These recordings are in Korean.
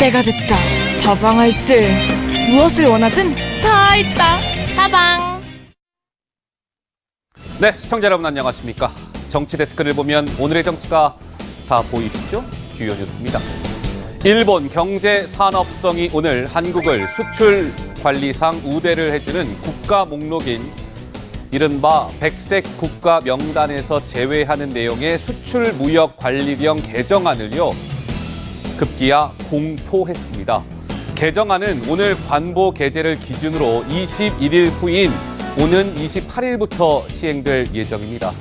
때가 됐다. 다방할 때 무엇을 원하든 다 있다. 다방. 네, 시청자 여러분 안녕하십니까? 정치 데스크를 보면 오늘의 정치가 다 보이시죠? 주요 뉴스입니다. 일본 경제 산업성이 오늘 한국을 수출 관리상 우대를 해주는 국가 목록인 이른바 백색 국가 명단에서 제외하는 내용의 수출 무역 관리령 개정안을요 급기야 공포했습니다. 개정안은 오늘 관보 게재를 기준으로 21일 후인 오는 28일부터 시행될 예정입니다.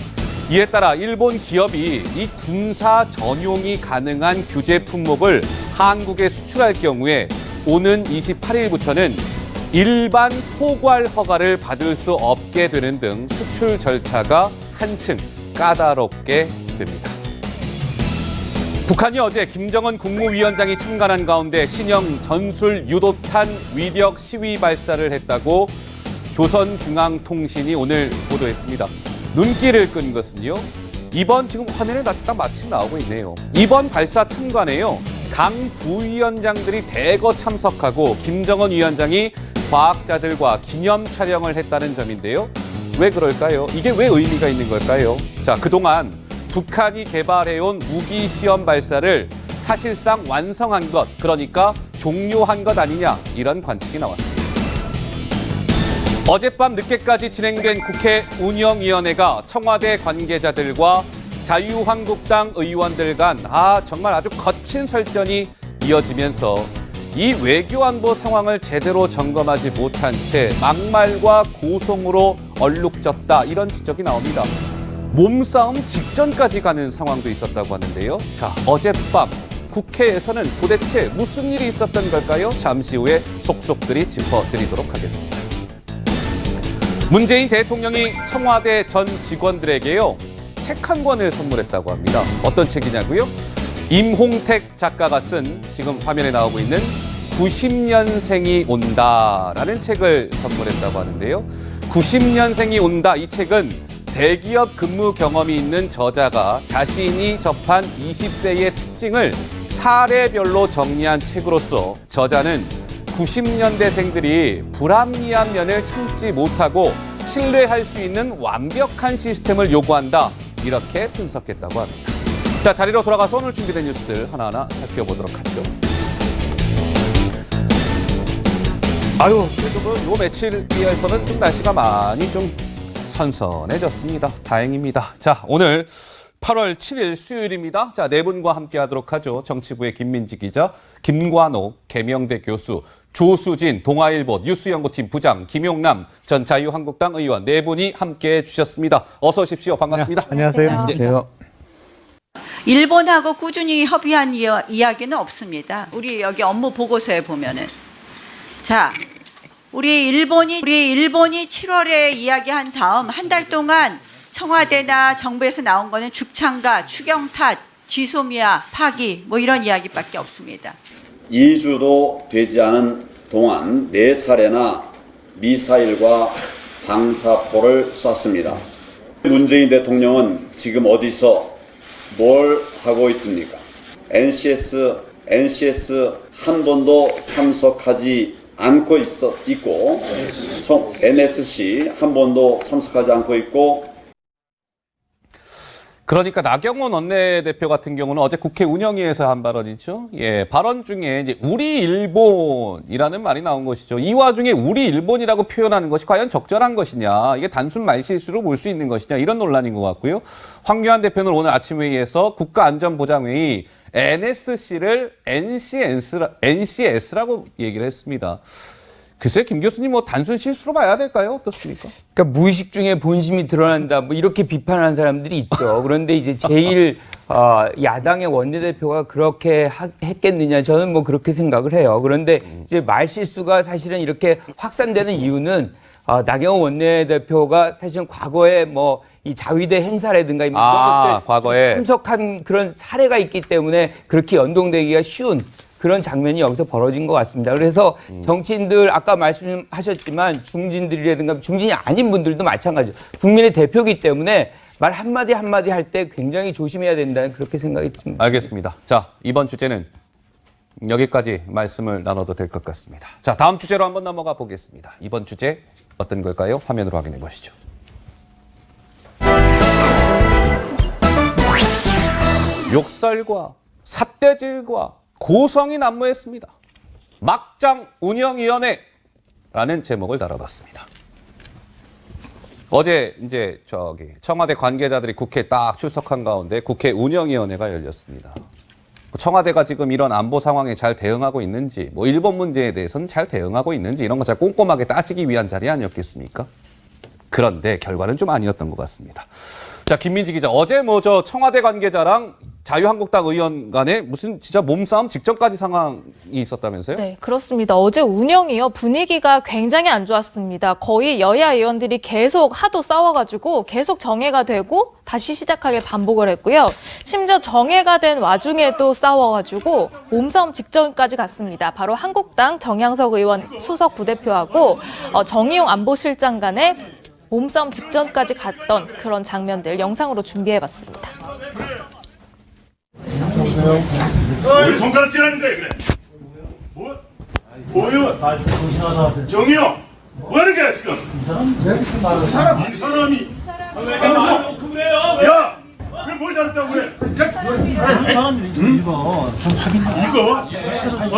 이에 따라 일본 기업이 이 군사 전용이 가능한 규제 품목을 한국에 수출할 경우에 오는 28일부터는 일반 포괄 허가를 받을 수 없게 되는 등 수출 절차가 한층 까다롭게 됩니다. 북한이 어제 김정은 국무위원장이 참관한 가운데 신형 전술 유도탄 위력 시위 발사를 했다고 조선중앙통신이 오늘 보도했습니다. 눈길을 끈 것은요. 이번 지금 화면에 딱 마침 나오고 있네요. 이번 발사 참관에요. 당 부위원장들이 대거 참석하고 김정은 위원장이 과학자들과 기념 촬영을 했다는 점인데요. 왜 그럴까요? 이게 왜 의미가 있는 걸까요? 자, 그동안 북한이 개발해온 무기 시험 발사를 사실상 완성한 것, 그러니까 종료한 것 아니냐, 이런 관측이 나왔습니다. 어젯밤 늦게까지 진행된 국회 운영위원회가 청와대 관계자들과 자유한국당 의원들 간 정말 아주 거친 설전이 이어지면서 이 외교안보 상황을 제대로 점검하지 못한 채 막말과 고성으로 얼룩졌다, 이런 지적이 나옵니다. 몸싸움 직전까지 가는 상황도 있었다고 하는데요. 자, 어젯밤 국회에서는 도대체 무슨 일이 있었던 걸까요? 잠시 후에 속속들이 짚어드리도록 하겠습니다. 문재인 대통령이 청와대 전 직원들에게요, 책 한 권을 선물했다고 합니다. 어떤 책이냐고요? 임홍택 작가가 쓴 지금 화면에 나오고 있는 90년생이 온다라는 책을 선물했다고 하는데요. 90년생이 온다, 이 책은 대기업 근무 경험이 있는 저자가 자신이 접한 20대의 특징을 사례별로 정리한 책으로서 저자는 90년대생들이 불합리한 면을 참지 못하고 신뢰할 수 있는 완벽한 시스템을 요구한다, 이렇게 분석했다고 합니다. 자, 자리로 돌아가서 오늘 준비된 뉴스들 하나하나 살펴보도록 하죠. 그래도 요 며칠 비해서는 좀 날씨가 많이 좀 선선해졌습니다. 다행입니다. 자, 오늘 8월 7일 수요일입니다. 자, 네 분과 함께 하도록 하죠. 정치부의 김민지 기자, 김관옥 계명대 교수, 조수진 동아일보 뉴스연구팀 부장, 김용남 전 자유한국당 의원, 네 분이 함께해 주셨습니다. 어서 오십시오. 반갑습니다. 네, 안녕하세요. 안녕하세요. 일본하고 꾸준히 협의한 이야기는 없습니다. 우리 여기 업무 보고서에 보면은, 자, 우리 일본이 7월에 이야기한 다음 한 달 동안 청와대나 정부에서 나온 거는 죽창가, 추경탄, 쥐소미아, 파기 뭐 이런 이야기밖에 없습니다. 2주도 되지 않은 동안 4차례나 미사일과 방사포를 쐈습니다. 문재인 대통령은 지금 어디서 뭘 하고 있습니까? NCS 한 번도 참석하지 않고 있고, NSC 한 번도 참석하지 않고 있고. 그러니까 나경원 원내대표 같은 경우는 어제 국회 운영위에서 한 발언이죠. 예, 발언 중에 이제 우리 일본이라는 말이 나온 것이죠. 이 와중에 우리 일본이라고 표현하는 것이 과연 적절한 것이냐, 이게 단순 말실수로 볼 수 있는 것이냐, 이런 논란인 것 같고요. 황교안 대표는 오늘 아침 회의에서 국가안전보장회의 NSC를 NCS라고 얘기를 했습니다. 글쎄, 김 교수님 뭐 단순 실수로 봐야 될까요? 어떻습니까? 그러니까 무의식 중에 본심이 드러난다, 뭐 이렇게 비판하는 사람들이 있죠. 그런데 이제 제일 야당의 원내대표가 그렇게 했겠느냐, 저는 뭐 그렇게 생각을 해요. 그런데 이제 말실수가 사실은 이렇게 확산되는 이유는 나경원 원내대표가 사실은 과거에 뭐 이 자위대 행사라든가 이런 것들 과거에 참석한 그런 사례가 있기 때문에 그렇게 연동되기가 쉬운 그런 장면이 여기서 벌어진 것 같습니다. 그래서 정치인들 아까 말씀하셨지만 중진들이라든가 중진이 아닌 분들도 마찬가지죠. 국민의 대표이기 때문에 말 한마디 한마디 할 때 굉장히 조심해야 된다는 그렇게 생각이 듭니다. 알겠습니다. 자, 이번 주제는 여기까지 말씀을 나눠도 될 것 같습니다. 자, 다음 주제로 한번 넘어가 보겠습니다. 이번 주제 어떤 걸까요? 화면으로 확인해 보시죠. 욕설과 삿대질과 고성이 난무했습니다. 막장 운영위원회라는 제목을 달아봤습니다. 어제 이제 청와대 관계자들이 국회에 딱 출석한 가운데 국회 운영위원회가 열렸습니다. 청와대가 지금 이런 안보 상황에 잘 대응하고 있는지, 뭐 일본 문제에 대해서는 잘 대응하고 있는지 이런 거 잘 꼼꼼하게 따지기 위한 자리 아니었겠습니까? 그런데 결과는 좀 아니었던 것 같습니다. 자, 김민지 기자, 어제 저 청와대 관계자랑 자유한국당 의원 간에 무슨 진짜 몸싸움 직전까지 상황이 있었다면서요? 네, 그렇습니다. 어제 운영이요. 분위기가 굉장히 안 좋았습니다. 거의 여야 의원들이 계속 하도 싸워가지고 계속 정해가 되고 다시 시작하길 반복을 했고요. 심지어 정해가 된 와중에도 싸워가지고 몸싸움 직전까지 갔습니다. 바로 한국당 정양석 의원 수석 부대표하고 정의용 안보실장 간의 몸싸움 직전까지 갔던 그런 장면들 영상으로 준비해봤습니다. 왜 손가락질하는 거야 그래? 뭐? 뭐요? 정이요? 뭐 하는 거야 지금? 이 사람이 야! 왜 뭘 잘했다고 그래? 이거 좀 확인 좀. 이거?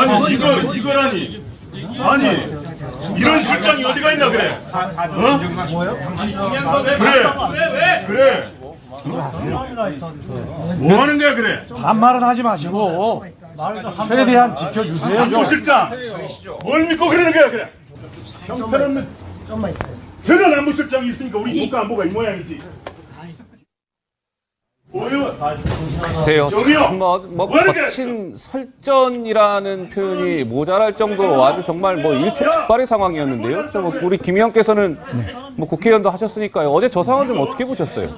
아니 이거라니. 아니 이런 실장이 어디가 있나 그래? 어? 뭐요? 그래. 뭐 하는 거야 그래? 반말은 하지 마시고 최대한 지켜주세요. 안보실장 뭘 믿고 그러는 거야 그래? 형편없는 저런 안보실장이 있으니까 우리 국가 안보가 이 모양이지. 뭐요? 글쎄요, 저기요! 참 거친 설전이라는 표현이 모자랄 정도로 아주 정말 일촉즉발의 상황이었는데요. 우리 김 의원께서는 국회의원도 하셨으니까요. 어제 저 상황 좀 어떻게 보셨어요?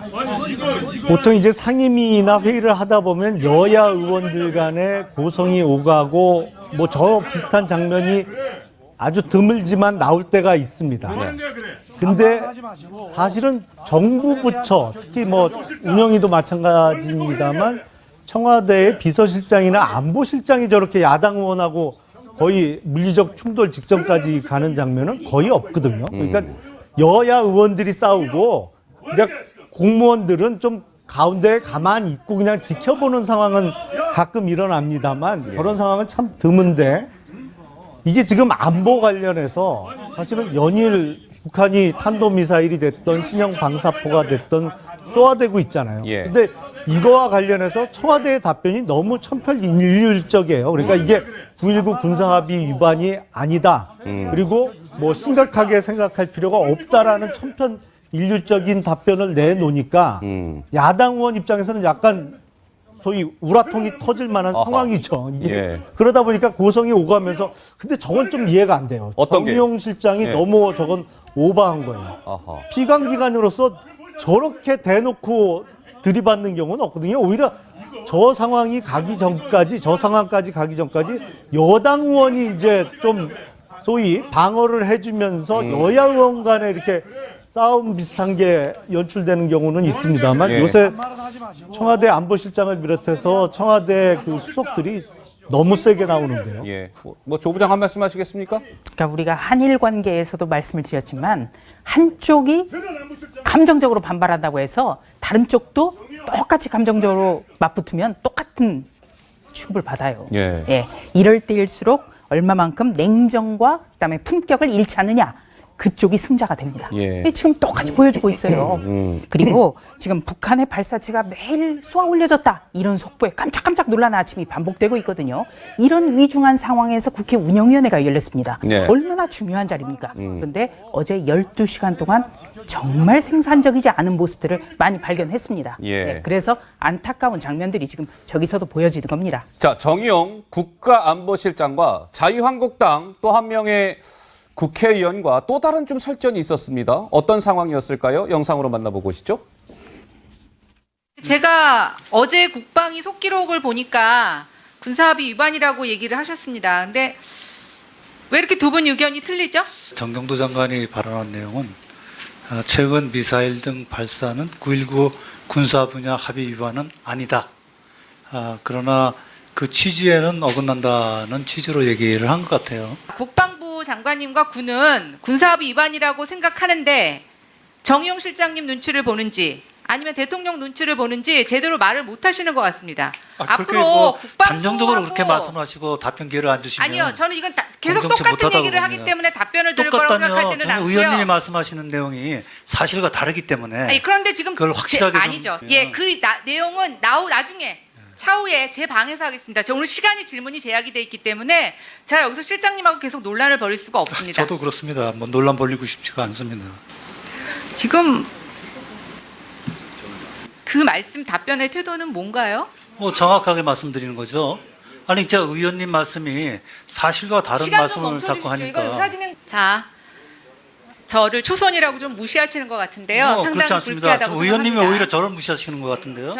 보통 이제 상임위나 회의를 하다 보면 여야 의원들 간에 고성이 오가고 저 비슷한 장면이 아주 드물지만 나올 때가 있습니다. 근데 사실은 정부 부처, 특히 운영위도 마찬가지입니다만 청와대의 비서실장이나 안보실장이 저렇게 야당 의원하고 거의 물리적 충돌 직전까지 가는 장면은 거의 없거든요. 그러니까 여야 의원들이 싸우고 이제 공무원들은 좀 가운데에 가만히 있고 그냥 지켜보는 상황은 가끔 일어납니다만 저런 상황은 참 드문데 이게 지금 안보 관련해서 사실은 연일 북한이 탄도미사일이 됐던 신형 방사포가 됐던 쏘아대고 있잖아요. 예. 근데 이거와 관련해서 청와대의 답변이 너무 천편일률적이에요. 그러니까 이게 9.19 군사합의 위반이 아니다. 그리고 심각하게 생각할 필요가 없다라는 천편일률적인 답변을 내놓으니까 야당 의원 입장에서는 약간 소위 우라통이 터질 만한 상황이죠. 이게 예. 그러다 보니까 고성이 오가면서 근데 저건 좀 이해가 안 돼요. 어떤 게? 정의용 실장이 예. 너무 저건 오버한 거예요. 아하. 피감기관으로서 저렇게 대놓고 들이받는 경우는 없거든요. 오히려 저 상황이 가기 전까지, 저 상황까지 가기 전까지 여당 의원이 이제 좀 소위 방어를 해주면서 여야 의원 간에 이렇게 싸움 비슷한 게 연출되는 경우는 있습니다만 예. 요새 청와대 안보실장을 비롯해서 청와대 그 수석들이 너무 세게 나오는데요. 예. 조 부장 한 말씀 하시겠습니까? 그러니까 우리가 한일 관계에서도 말씀을 드렸지만 한쪽이 감정적으로 반발한다고 해서 다른 쪽도 똑같이 감정적으로 맞붙으면 똑같은 취급을 받아요. 예. 이럴 때일수록 얼마만큼 냉정과 그다음에 품격을 잃지 않느냐. 그쪽이 승자가 됩니다. 예. 근데 지금 똑같이 보여주고 있어요. 그리고 지금 북한의 발사체가 매일 쏘아 올려졌다. 이런 속보에 깜짝깜짝 놀라는 아침이 반복되고 있거든요. 이런 위중한 상황에서 국회 운영위원회가 열렸습니다. 네. 얼마나 중요한 자리입니까? 그런데 어제 12시간 동안 정말 생산적이지 않은 모습들을 많이 발견했습니다. 예. 그래서 안타까운 장면들이 지금 저기서도 보여지는 겁니다. 자, 정의용 국가안보실장과 자유한국당 또 한 명의 국회의원과 또 다른 좀 설전이 있었습니다. 어떤 상황이었을까요? 영상으로 만나보고 오시죠. 제가 어제 국방위 속기록을 보니까 군사합의 위반이라고 얘기를 하셨습니다. 근데 왜 이렇게 두 분 의견이 틀리죠? 정경도 장관이 발언한 내용은 최근 미사일 등 발사는 9.19 군사 분야 합의 위반은 아니다. 그러나 그 취지에는 어긋난다는 취지로 얘기를 한 것 같아요. 국방부 장관님과 군은 군사합의 위반이라고 생각하는데 정의용 실장님 눈치를 보는지 아니면 대통령 눈치를 보는지 제대로 말을 못 하시는 것 같습니다. 그렇게 앞으로 뭐 국방부하고 단정적으로 그렇게 말씀하시고 답변 기회를 안 주시면 아니요, 저는 이건 계속 공정치 똑같은 못하다고 얘기를 하기 봅니다. 때문에 답변을 드릴 거라고 똑같다면 생각하지는 저는 않고요. 의원님이 말씀하시는 내용이 사실과 다르기 때문에 아니, 그런데 지금 그걸 확실하게 좀- 아니죠. 예, 그 내용은 나중에 차후에 제 방에서 하겠습니다. 저 오늘 시간이 질문이 제약이 돼 있기 때문에 제가 여기서 실장님하고 계속 논란을 벌일 수가 없습니다. 저도 그렇습니다. 뭐 논란 벌리고 싶지가 않습니다. 지금 그 말씀 답변의 태도는 뭔가요? 뭐 정확하게 말씀드리는 거죠. 아니 진짜 의원님 말씀이 사실과 다른 시간 좀 말씀을 멈춰주십시오. 자꾸 하니까. 이거 의사진행 자, 저를 초선이라고 좀 무시하시는 것 같은데요. 그렇지 상당히 않습니다. 불쾌하다고 지금 의원님이 생각합니다. 오히려 저를 무시하시는 것 같은데요.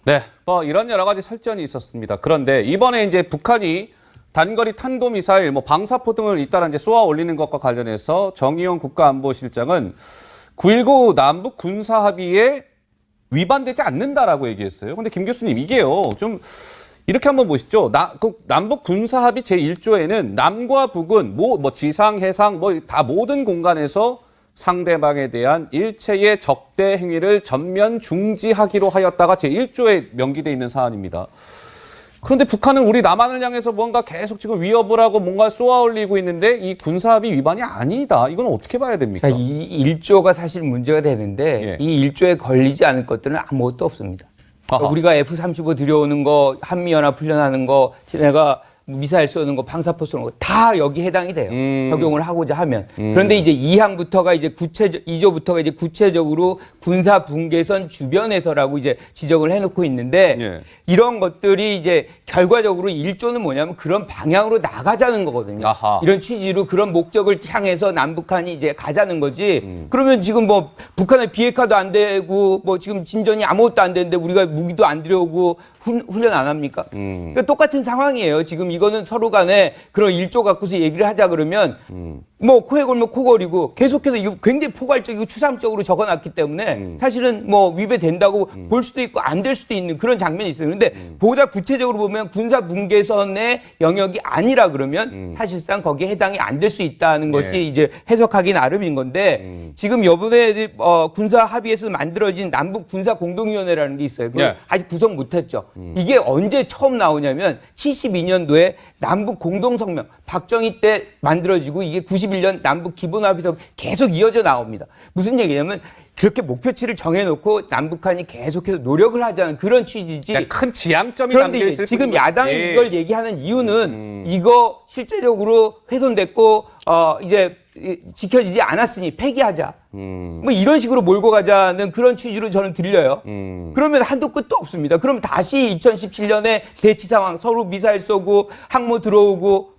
네, 뭐 이런 여러 가지 설전이 있었습니다. 그런데 이번에 이제 북한이 단거리 탄도미사일, 뭐 방사포 등을 잇따라 이제 쏘아 올리는 것과 관련해서 정의용 국가안보실장은 9.19 남북 군사 합의에 위반되지 않는다라고 얘기했어요. 근데 김 교수님 이게요, 좀 이렇게 한번 보시죠. 남북 군사 합의 제1조에는 남과 북은 뭐 지상, 해상, 뭐 다 모든 공간에서 상대방에 대한 일체의 적대 행위를 전면 중지하기로 하였다가 제1조에 명기돼 있는 사안입니다. 그런데 북한은 우리 남한을 향해서 뭔가 계속 지금 위협을 하고 뭔가 쏘아올리고 있는데 이 군사합의 위반이 아니다. 이건 어떻게 봐야 됩니까? 자, 이 1조가 사실 문제가 되는데 예. 이 1조에 걸리지 않을 것들은 아무것도 없습니다. 그러니까 우리가 F-35 들여오는 거, 한미연합 훈련하는 거, 내가 미사일 쏘는 거, 방사포 쏘는 거 다 여기 해당이 돼요. 적용을 하고자 하면. 그런데 이제 2항부터가 이제 2조부터가 이제 구체적으로 군사 분계선 주변에서라고 이제 지적을 해놓고 있는데 예. 이런 것들이 이제 결과적으로 1조는 뭐냐면 그런 방향으로 나가자는 거거든요. 아하. 이런 취지로 그런 목적을 향해서 남북한이 이제 가자는 거지. 그러면 지금 뭐 북한의 비핵화도 안 되고 뭐 지금 진전이 아무것도 안 되는데 우리가 무기도 안 들여오고 훈련 안 합니까? 그러니까 똑같은 상황이에요. 지금 이거는 서로 간에 그런 1조 갖고서 얘기를 하자 그러면 뭐 코에 걸면 코걸이고 계속해서 이거 굉장히 포괄적이고 추상적으로 적어놨기 때문에 사실은 뭐 위배된다고 볼 수도 있고 안 될 수도 있는 그런 장면이 있어요. 그런데 보다 구체적으로 보면 군사 분계선의 영역이 아니라 그러면 사실상 거기에 해당이 안 될 수 있다는 것이 이제 해석하기 나름인 건데 지금 이번에 군사 합의에서 만들어진 남북 군사 공동위원회라는 게 있어요. 그걸 아직 구성 못했죠. 이게 언제 처음 나오냐면 72년도에 남북 공동성명 박정희 때 만들어지고 이게 91년 남북 기본합의서 계속 이어져 나옵니다. 무슨 얘기냐면 그렇게 목표치를 정해놓고 남북한이 계속해서 노력을 하자는 그런 취지지. 큰 지향점이 그런데 담겨 있을 지금 뿐인 거죠. 야당이 예. 이걸 얘기하는 이유는 이거 실제적으로 훼손됐고 이제 지켜지지 않았으니 폐기하자. 뭐 이런 식으로 몰고 가자는 그런 취지로 저는 들려요. 그러면 한도 끝도 없습니다. 그럼 다시 2017년에 대치 상황 서로 미사일 쏘고 항모 들어오고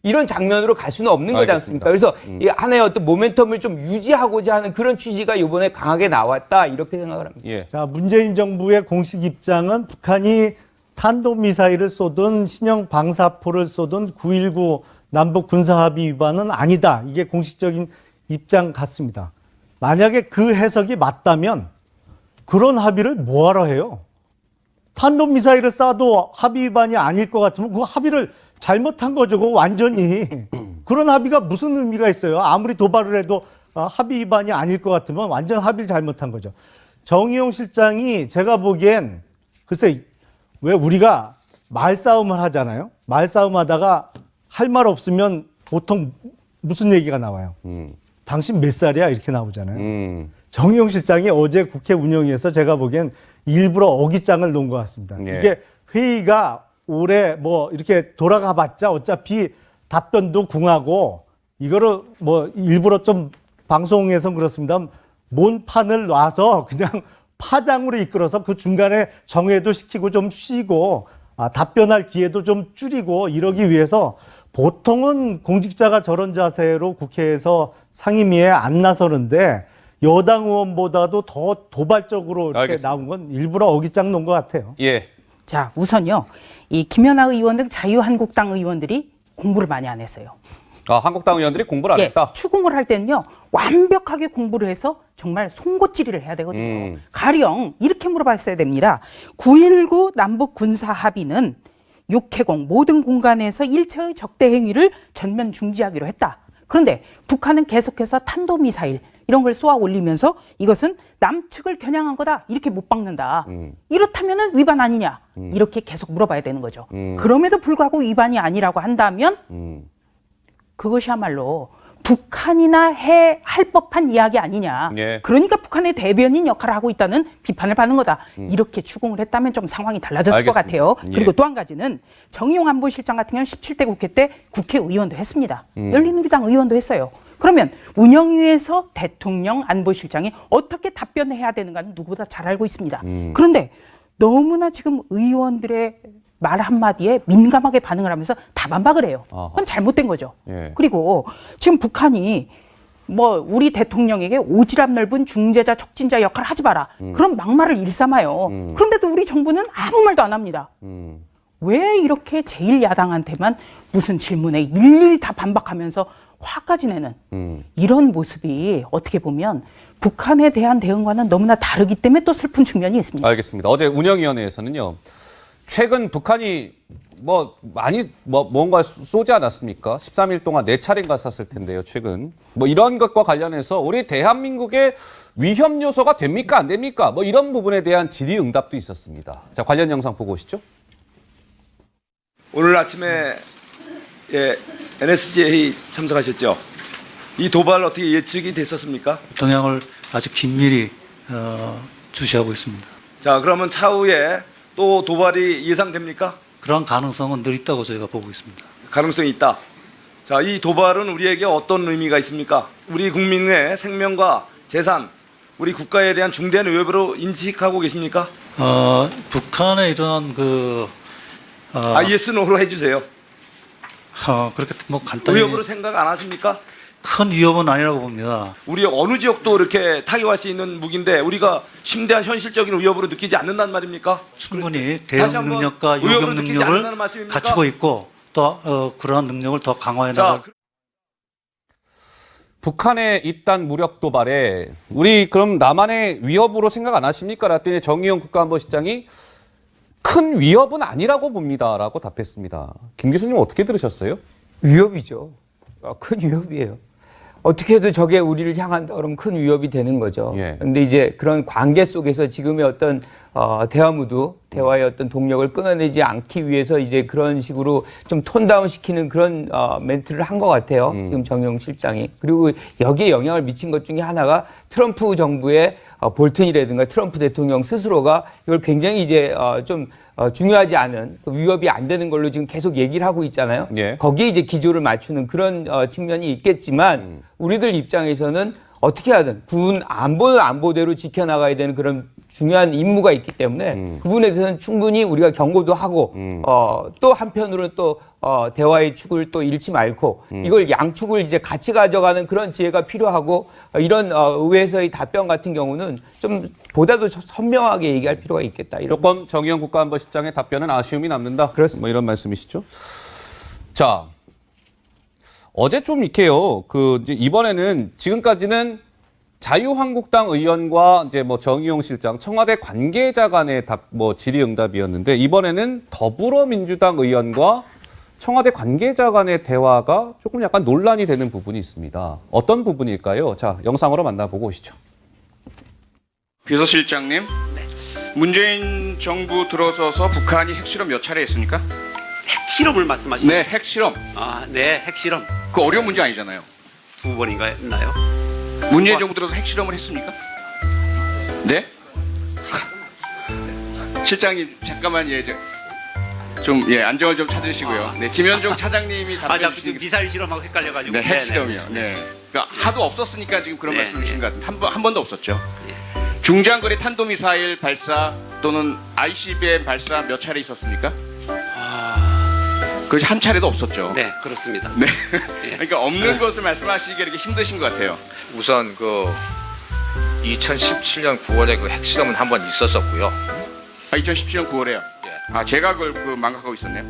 이런 장면으로 갈 수는 없는 거지 않습니까? 그래서 이 하나의 어떤 모멘텀을 좀 유지하고자 하는 그런 취지가 이번에 강하게 나왔다 이렇게 생각을 합니다. 예. 자, 문재인 정부의 공식 입장은 북한이 탄도미사일을 쏘든 신형 방사포를 쏘든 9.19 남북 군사합의 위반은 아니다. 이게 공식적인 입장 같습니다. 만약에 그 해석이 맞다면 그런 합의를 뭐하러 해요? 탄도미사일을 쏴도 합의 위반이 아닐 것 같으면 그 합의를 잘못한 거죠. 그거 완전히. 그런 합의가 무슨 의미가 있어요? 아무리 도발을 해도 합의 위반이 아닐 것 같으면 완전 합의를 잘못한 거죠. 정의용 실장이 제가 보기엔 글쎄 왜 우리가 말싸움을 하잖아요. 말싸움 하다가 할 말 없으면 보통 무슨 얘기가 나와요? 당신 몇 살이야? 이렇게 나오잖아요. 정의용 실장이 어제 국회 운영위에서 제가 보기엔 일부러 어깃장을 놓은 것 같습니다. 예. 이게 회의가 올해 뭐 이렇게 돌아가 봤자 어차피 답변도 궁하고 이거를 뭐 일부러 좀 방송에서 그렇습니다. 몬판을 놔서 그냥 파장으로 이끌어서 그 중간에 정회도 시키고 좀 쉬고 답변할 기회도 좀 줄이고 이러기 위해서 보통은 공직자가 저런 자세로 국회에서 상임위에 안 나서는데 여당 의원보다도 더 도발적으로 이렇게 알겠습니다. 나온 건 일부러 어깃장 놓은 것 같아요. 예. 자, 우선요. 이 김연아 의원 등 자유한국당 의원들이 공부를 많이 안 했어요. 한국당 의원들이 공부를 안 했다? 추궁을 할 때는요. 완벽하게 공부를 해서 정말 송곳질을 해야 되거든요. 가령 이렇게 물어봤어야 됩니다. 9.19 남북 군사 합의는 육해공 모든 공간에서 일체의 적대 행위를 전면 중지하기로 했다. 그런데 북한은 계속해서 탄도미사일 이런 걸 쏘아 올리면서 이것은 남측을 겨냥한 거다. 이렇게 못 박는다. 이렇다면 위반 아니냐. 이렇게 계속 물어봐야 되는 거죠. 그럼에도 불구하고 위반이 아니라고 한다면 그것이야말로 북한이나 할 법한 이야기 아니냐. 예. 그러니까 북한의 대변인 역할을 하고 있다는 비판을 받는 거다. 이렇게 추궁을 했다면 좀 상황이 달라졌을 알겠습니다. 것 같아요. 예. 그리고 또 한 가지는 정의용 안보실장 같은 경우는 17대 국회 때 국회의원도 했습니다. 열린우리당 의원도 했어요. 그러면 운영위에서 대통령 안보실장이 어떻게 답변해야 되는가는 누구보다 잘 알고 있습니다. 그런데 너무나 지금 의원들의 말 한마디에 민감하게 반응을 하면서 다 반박을 해요. 그건 잘못된 거죠. 예. 그리고 지금 북한이 뭐 우리 대통령에게 오지랖 넓은 중재자 촉진자 역할을 하지 마라. 그런 막말을 일삼아요. 그런데도 우리 정부는 아무 말도 안 합니다. 왜 이렇게 제1야당한테만 무슨 질문에 일일이 다 반박하면서 화까지 내는 이런 모습이 어떻게 보면 북한에 대한 대응과는 너무나 다르기 때문에 또 슬픈 측면이 있습니다. 알겠습니다. 어제 운영위원회에서는요. 최근 북한이 뭔가 쏘지 않았습니까? 13일 동안 4차례인가 쐈을 텐데요, 최근. 이런 것과 관련해서 우리 대한민국의 위험 요소가 됩니까? 안 됩니까? 이런 부분에 대한 질의응답도 있었습니다. 자, 관련 영상 보고 오시죠. 오늘 아침에 NSC 회의 참석하셨죠? 이 도발 어떻게 예측이 됐었습니까? 동향을 아주 긴밀히 주시하고 있습니다. 자, 그러면 차후에 또 도발이 예상됩니까? 그런 가능성은 늘 있다고 저희가 보고 있습니다. 가능성이 있다. 자, 이 도발은 우리에게 어떤 의미가 있습니까? 우리 국민의 생명과 재산, 우리 국가에 대한 중대한 위협으로 인식하고 계십니까? 북한의 이런 yes, no로 해주세요. 그렇게 간단히 위협으로 생각 안 하십니까? 큰 위협은 아니라고 봅니다. 우리 어느 지역도 이렇게 타격할 수 있는 무기인데 우리가 심대한 현실적인 위협으로 느끼지 않는단 말입니까? 충분히 대응 능력과 요격 능력을 갖추고 있고 또 그러한 능력을 더 강화해 나갈. 북한의 이딴 무력 도발에 우리 그럼 남한의 위협으로 생각 안 하십니까? 라더니 정의용 국가안보실장이 큰 위협은 아니라고 봅니다라고 답했습니다. 김 교수님 어떻게 들으셨어요? 위협이죠. 큰 위협이에요. 어떻게 해도 저게 우리를 향한다 그러면 큰 위협이 되는 거죠. 그런데 이제 그런 관계 속에서 지금의 어떤 대화의 어떤 동력을 끊어내지 않기 위해서 이제 그런 식으로 좀 톤다운 시키는 그런 멘트를 한 것 같아요. 지금 정의용 실장이. 그리고 여기에 영향을 미친 것 중에 하나가 트럼프 정부의 볼튼이라든가 트럼프 대통령 스스로가 이걸 굉장히 이제 좀 중요하지 않은 위협이 안 되는 걸로 지금 계속 얘기를 하고 있잖아요. 거기에 이제 기조를 맞추는 그런 측면이 있겠지만 우리들 입장에서는 어떻게 하든 군 안보대로 지켜나가야 되는 그런 중요한 임무가 있기 때문에 그 부분에 대해서는 충분히 우리가 경고도 하고 또 한편으로는 또 대화의 축을 또 잃지 말고 이걸 양축을 이제 같이 가져가는 그런 지혜가 필요하고 이런 의회에서의 답변 같은 경우는 좀 보다도 선명하게 얘기할 필요가 있겠다. 조금 정의용 국가안보실장의 답변은 아쉬움이 남는다. 그렇습니다. 이런 말씀이시죠. 자, 어제 좀 이렇게요. 이제 이번에는 지금까지는 자유한국당 의원과 이제 정의용 실장, 청와대 관계자 간의 질의응답이었는데 이번에는 더불어민주당 의원과 청와대 관계자 간의 대화가 조금 약간 논란이 되는 부분이 있습니다. 어떤 부분일까요? 자, 영상으로 만나보고 오시죠. 비서실장님, 문재인 정부 들어서서 북한이 핵실험 몇 차례 했습니까? 핵실험을 말씀하시죠? 네, 핵실험. 네, 핵실험. 그 어려운 문제 아니잖아요. 2번인가 했나요? 문재인 정부 들어서 핵실험을 했습니까? 네? 실장님 잠깐만 안정을 좀 찾으시고요. 네, 김현종 차장님이 답변 주시기. 미사일 실험하고 헷갈려가지고. 네, 핵실험이요. 네. 그러니까 하도 없었으니까 지금 그런 말씀 주신 것 같은데 한 번도 없었죠. 중장거리 탄도미사일 발사 또는 ICBM 발사 몇 차례 있었습니까? 그것이 한 차례도 없었죠. 네, 그렇습니다. 네. 그러니까 없는 것을 말씀하시기 이렇게 힘드신 것 같아요. 우선 2017년 9월에 그 핵실험은 한 번 있었었고요. 2017년 9월에요. 제가 그걸 망각하고 있었네요.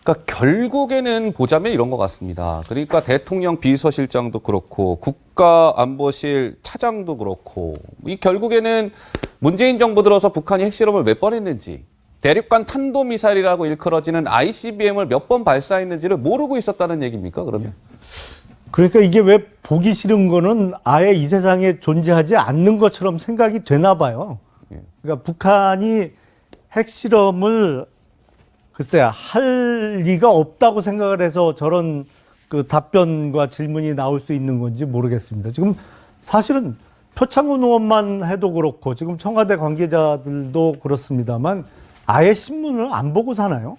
그러니까 결국에는 보자면 이런 것 같습니다. 그러니까 대통령 비서실장도 그렇고 국가안보실 차장도 그렇고 이 결국에는 문재인 정부 들어서 북한이 핵실험을 몇 번 했는지 대륙간 탄도미사일이라고 일컬어지는 ICBM을 몇 번 발사했는지를 모르고 있었다는 얘기입니까, 그러면? 그러니까 이게 왜 보기 싫은 거는 아예 이 세상에 존재하지 않는 것처럼 생각이 되나 봐요. 그러니까 북한이 핵실험을 글쎄 할 리가 없다고 생각을 해서 저런 그 답변과 질문이 나올 수 있는 건지 모르겠습니다. 지금 사실은 표창원 의원만 해도 그렇고 지금 청와대 관계자들도 그렇습니다만 아예 신문을 안 보고 사나요?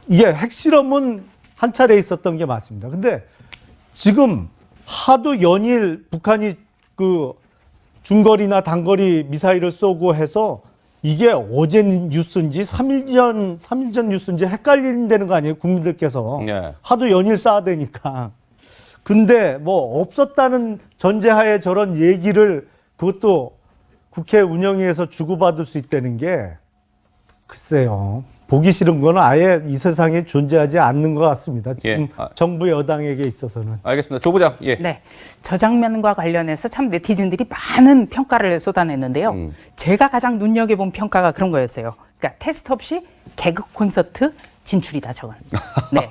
이게 핵실험은 한 차례 있었던 게 맞습니다. 근데 지금 하도 연일 북한이 그 중거리나 단거리 미사일을 쏘고 해서 이게 어제 뉴스인지 3일 전 뉴스인지 헷갈린다는 거 아니에요? 국민들께서. 네. 하도 연일 쏴대니까. 근데 뭐 없었다는 전제하에 저런 얘기를 그것도 국회 운영위에서 주고받을 수 있다는 게 글쎄요. 보기 싫은 거는 아예 이 세상에 존재하지 않는 것 같습니다. 지금 정부 여당에게 있어서는. 알겠습니다. 조 부장. 예. 네. 저 장면과 관련해서 참 네티즌들이 많은 평가를 쏟아냈는데요. 제가 가장 눈여겨본 평가가 그런 거였어요. 그러니까 테스트 없이 개그 콘서트 진출이다, 저건. 네.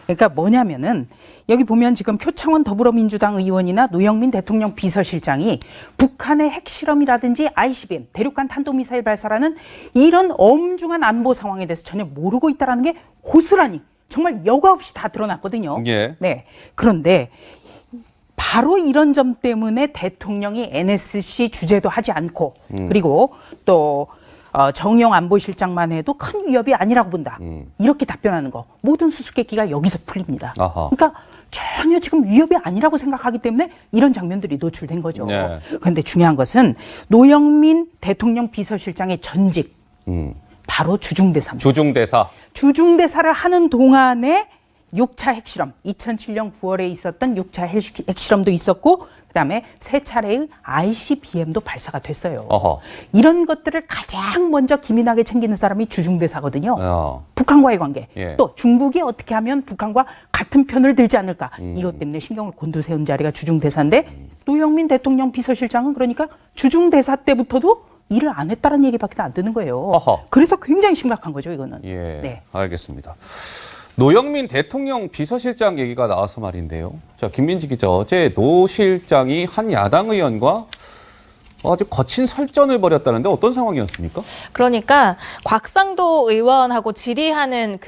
그러니까 뭐냐면은 여기 보면 지금 표창원 더불어민주당 의원이나 노영민 대통령 비서실장이 북한의 핵실험이라든지 ICBM, 대륙간 탄도미사일 발사라는 이런 엄중한 안보 상황에 대해서 전혀 모르고 있다는 게 고스란히 정말 여과 없이 다 드러났거든요. 예. 네. 그런데 바로 이런 점 때문에 대통령이 NSC 주재도 하지 않고 그리고 또 정의용 안보실장만 해도 큰 위협이 아니라고 본다. 이렇게 답변하는 거. 모든 수수께끼가 여기서 풀립니다. 아하. 그러니까 전혀 지금 위협이 아니라고 생각하기 때문에 이런 장면들이 노출된 거죠. 네. 그런데 중요한 것은 노영민 대통령 비서실장의 전직 바로 주중대사입니다. 주중대사. 주중대사를 하는 동안에 6차 핵실험, 2007년 9월에 있었던 6차 핵실험도 있었고 그다음에 세 차례의 ICBM도 발사가 됐어요. 어허. 이런 것들을 가장 먼저 기민하게 챙기는 사람이 주중대사거든요. 북한과의 관계. 예. 또 중국이 어떻게 하면 북한과 같은 편을 들지 않을까. 이것 때문에 신경을 곤두세운 자리가 주중대사인데 노영민 대통령 비서실장은 그러니까 주중대사 때부터도 일을 안 했다는 얘기밖에 안 되는 거예요. 어허. 그래서 굉장히 심각한 거죠, 이거는. 예. 네. 알겠습니다. 노영민 대통령 비서실장 얘기가 나와서 말인데요. 자, 김민지 기자, 어제 노 실장이 한 야당 의원과 아주 거친 설전을 벌였다는데 어떤 상황이었습니까? 그러니까 곽상도 의원하고 질의하는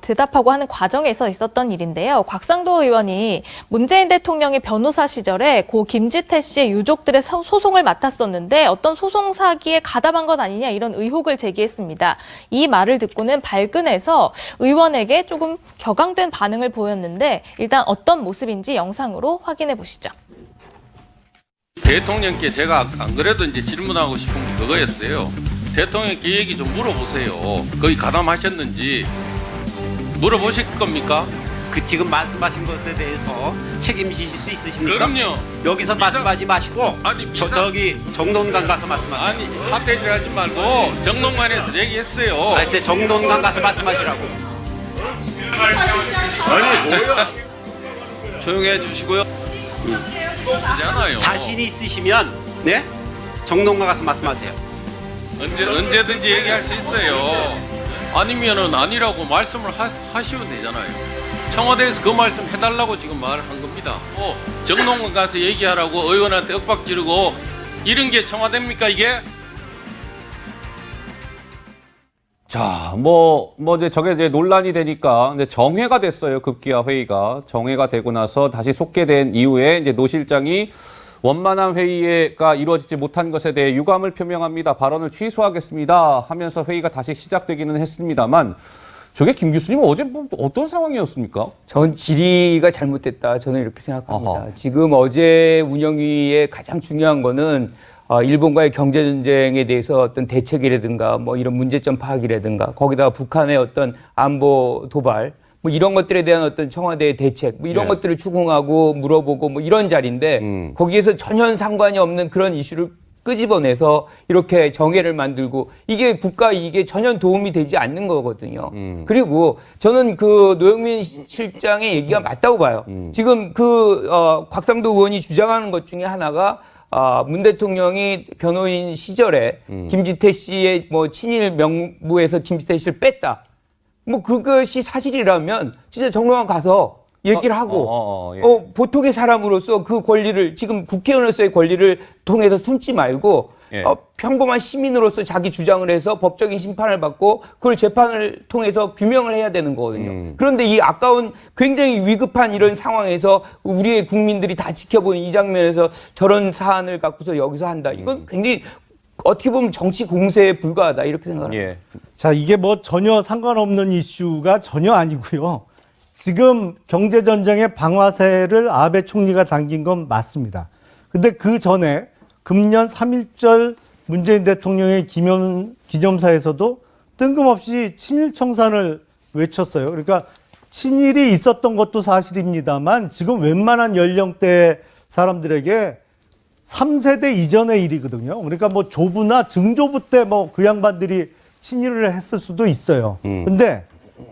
대답하고 하는 과정에서 있었던 일인데요. 곽상도 의원이 문재인 대통령의 변호사 시절에 고 김지태 씨의 유족들의 소송을 맡았었는데 어떤 소송 사기에 가담한 것 아니냐 이런 의혹을 제기했습니다. 이 말을 듣고는 발끈해서 의원에게 조금 격앙된 반응을 보였는데 일단 어떤 모습인지 영상으로 확인해 보시죠. 대통령께 제가 안 그래도 이제 질문하고 싶은 게 그거였어요. 대통령께 얘기 좀 물어보세요. 거기 가담하셨는지 물어보실 겁니까? 그 지금 말씀하신 것에 대해서 책임지실 수 있으십니까? 그럼요. 여기서 말씀하지 마시고 저기 정론관 가서 말씀하세요. 아니 사태질 하지 말고 정론관에서 얘기했어요. 알았어요. 정론관 가서 말씀하시라고. 아니 뭐야? 조용히 해주시고요. 그잖아요. 자신이 있으시면 네 정론관 가서 말씀하세요. 언제든지 얘기할 수 있어요. 아니면은 아니라고 말씀을 하시면 되잖아요. 청와대에서 그 말씀 해달라고 지금 말을 한 겁니다. 정론관 가서 얘기하라고 의원한테 윽박 지르고 이런 게 청와대입니까 이게? 자, 이제 저게 이제 논란이 되니까 이제 정회가 됐어요. 급기야 회의가. 정회가 되고 나서 다시 속개된 이후에 이제 노 실장이 원만한 회의가 이루어지지 못한 것에 대해 유감을 표명합니다. 발언을 취소하겠습니다. 하면서 회의가 다시 시작되기는 했습니다만 저게 김 교수님 어제 어떤 상황이었습니까? 전 질의가 잘못됐다. 저는 이렇게 생각합니다. 아하. 지금 어제 운영위의 가장 중요한 거는 일본과의 경제 전쟁에 대해서 어떤 대책이라든가 뭐 이런 문제점 파악이라든가 거기다가 북한의 어떤 안보 도발 뭐 이런 것들에 대한 어떤 청와대의 대책 뭐 이런 것들을 추궁하고 물어보고 뭐 이런 자리인데 거기에서 전혀 상관이 없는 그런 이슈를 끄집어내서 이렇게 정해를 만들고 이게 국가 이익에 전혀 도움이 되지 않는 거거든요. 그리고 저는 그 노영민 실장의 얘기가 맞다고 봐요. 지금 곽상도 의원이 주장하는 것 중에 하나가 문 대통령이 변호인 시절에 김지태 씨의 뭐 친일 명부에서 김지태 씨를 뺐다. 뭐 그것이 사실이라면 진짜 정로원 가서 얘기를 하고 예. 보통의 사람으로서 그 권리를 지금 국회의원으로서의 권리를 통해서 숨지 말고 예. 평범한 시민으로서 자기 주장을 해서 법적인 심판을 받고 그걸 재판을 통해서 규명을 해야 되는 거거든요. 그런데 이 아까운 굉장히 위급한 이런 상황에서 우리의 국민들이 다 지켜보는 이 장면에서 저런 사안을 갖고서 여기서 한다. 이건 굉장히 어떻게 보면 정치 공세에 불과하다 이렇게 생각합니다. 예. 자, 이게 뭐 전혀 상관없는 이슈가 전혀 아니고요. 지금 경제전쟁의 방아쇠를 아베 총리가 당긴 건 맞습니다. 근데 그 전에 금년 3.1절 문재인 대통령의 기념사에서도 뜬금없이 친일 청산을 외쳤어요. 그러니까 친일이 있었던 것도 사실입니다만 지금 웬만한 연령대 사람들에게 3세대 이전의 일이거든요. 그러니까 뭐 조부나 증조부 때 뭐 그 양반들이 친일을 했을 수도 있어요. 근데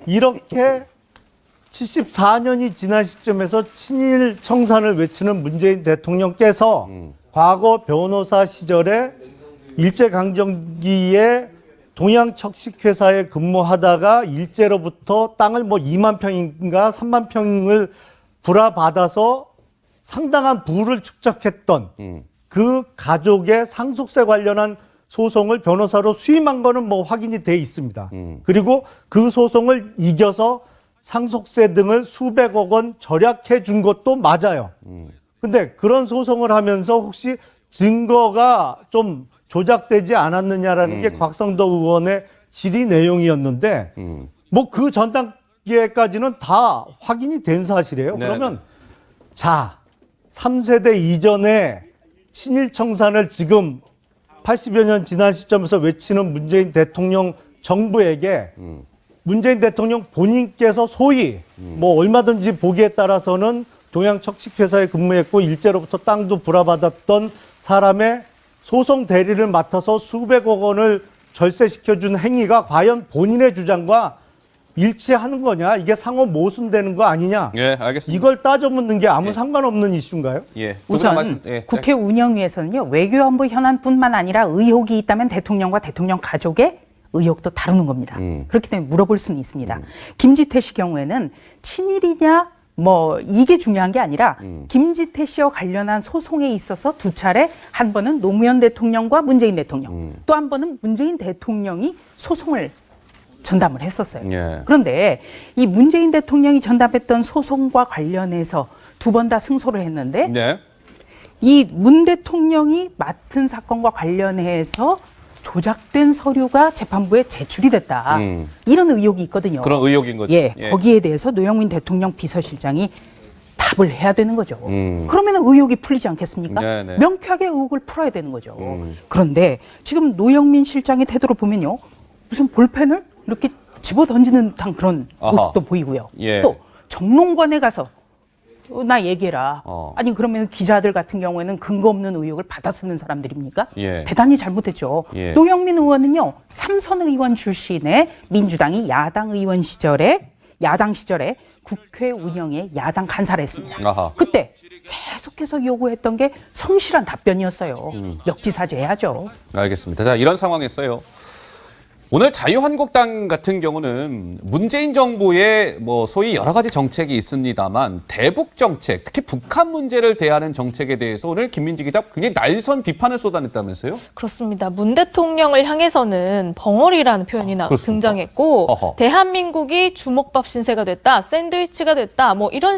이렇게 74년이 지난 시점에서 친일 청산을 외치는 문재인 대통령께서 과거 변호사 시절에 일제강점기에 동양척식회사에 근무하다가 일제로부터 땅을 뭐 2만 평인가 3만 평을 불화받아서 상당한 부를 축적했던 그 가족의 상속세 관련한 소송을 변호사로 수임한 거는 뭐 확인이 돼 있습니다. 그리고 그 소송을 이겨서 상속세 등을 수백억 원 절약해 준 것도 맞아요. 근데 그런 소송을 하면서 혹시 증거가 좀 조작되지 않았느냐라는 게 곽상도 의원의 질의 내용이었는데 뭐 그 전 단계까지는 다 확인이 된 사실이에요. 네. 그러면 자, 3세대 이전에 친일 청산을 지금 80여 년 지난 시점에서 외치는 문재인 대통령 정부에게 문재인 대통령 본인께서 소위 뭐 얼마든지 보기에 따라서는 동양척식회사에 근무했고 일제로부터 땅도 불화받았던 사람의 소송 대리를 맡아서 수백억 원을 절세시켜준 행위가 과연 본인의 주장과 일치하는 거냐? 이게 상호 모순되는 거 아니냐? 예, 알겠습니다. 이걸 따져 묻는 게 아무 상관없는 이슈인가요? 예. 우선 국회 운영위에서는요, 외교안보 현안뿐만 아니라 의혹이 있다면 대통령과 대통령 가족의 의혹도 다루는 겁니다. 그렇기 때문에 물어볼 수는 있습니다. 김지태 씨 경우에는 친일이냐 뭐 이게 중요한 게 아니라 김지태 씨와 관련한 소송에 있어서 두 차례, 한 번은 노무현 대통령과 문재인 대통령, 또 한 번은 문재인 대통령이 소송을 전담을 했었어요. 예. 그런데 이 문재인 대통령이 전담했던 소송과 관련해서 두 번 다 승소를 했는데 네. 이 문 대통령이 맡은 사건과 관련해서 조작된 서류가 재판부에 제출이 됐다. 이런 의혹이 있거든요. 그런 의혹인 거죠. 예, 예. 거기에 대해서 노영민 대통령 비서실장이 답을 해야 되는 거죠. 그러면 의혹이 풀리지 않겠습니까? 네네. 명쾌하게 의혹을 풀어야 되는 거죠. 그런데 지금 노영민 실장의 태도로 보면요, 무슨 볼펜을 이렇게 집어 던지는 듯한 그런 아하. 모습도 보이고요. 예. 또 정론관에 가서 나 얘기해라. 아니 그러면 기자들 같은 경우에는 근거 없는 의혹을 받아 쓰는 사람들입니까? 예. 대단히 잘못했죠. 예. 노영민 의원은요, 삼선 의원 출신의 민주당이 야당 시절에 국회 운영에 야당 간사를 했습니다. 아하. 그때 계속해서 요구했던 게 성실한 답변이었어요. 역지사지해야죠. 알겠습니다. 자, 이런 상황에서요. 오늘 자유한국당 같은 경우는 문재인 정부의 뭐 소위 여러 가지 정책이 있습니다만 대북 정책, 특히 북한 문제를 대하는 정책에 대해서 오늘 김민지 기자 굉장히 날선 비판을 쏟아냈다면서요? 그렇습니다. 문 대통령을 향해서는 벙어리라는 표현이 등장했고, 어허. 대한민국이 주먹밥 신세가 됐다, 샌드위치가 됐다, 뭐 이런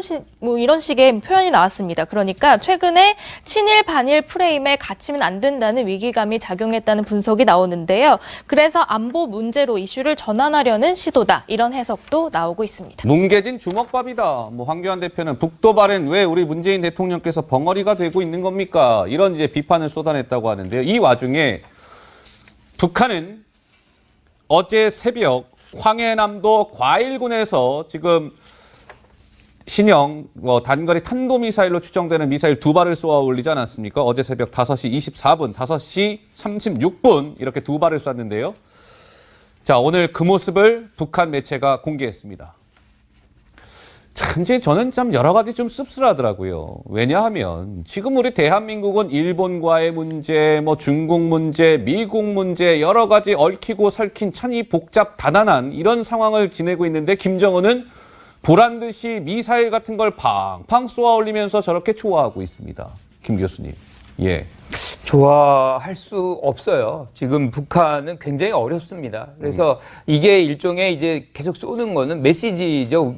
식의 표현이 나왔습니다. 그러니까 최근에 친일 반일 프레임에 갇히면 안 된다는 위기감이 작용했다는 분석이 나오는데요. 그래서 안보 문제로 이슈를 전환하려는 시도다, 이런 해석도 나오고 있습니다. 뭉개진 주먹밥이다. 뭐 황교안 대표는 북도발은 왜 우리 문재인 대통령께서 벙어리가 되고 있는 겁니까? 이런 이제 비판을 쏟아냈다고 하는데요. 이 와중에 북한은 어제 새벽 황해남도 과일군에서 지금 신형 단거리 탄도미사일로 추정되는 미사일 2발을 쏘아 올리지 않았습니까? 어제 새벽 5시 24분, 5시 36분 이렇게 2발을 쐈는데요. 자, 오늘 그 모습을 북한 매체가 공개했습니다. 참, 이제 저는 참 여러 가지 좀 씁쓸하더라고요. 왜냐하면 지금 우리 대한민국은 일본과의 문제, 중국 문제, 미국 문제 여러 가지 얽히고 설킨 참 이 복잡 다단한 이런 상황을 지내고 있는데 김정은은 보란 듯이 미사일 같은 걸 팡팡 쏘아 올리면서 저렇게 좋아하고 있습니다. 김 교수님. 예. 좋아할 수 없어요. 지금 북한은 굉장히 어렵습니다. 그래서 이게 일종의 이제 계속 쏘는 거는 메시지죠.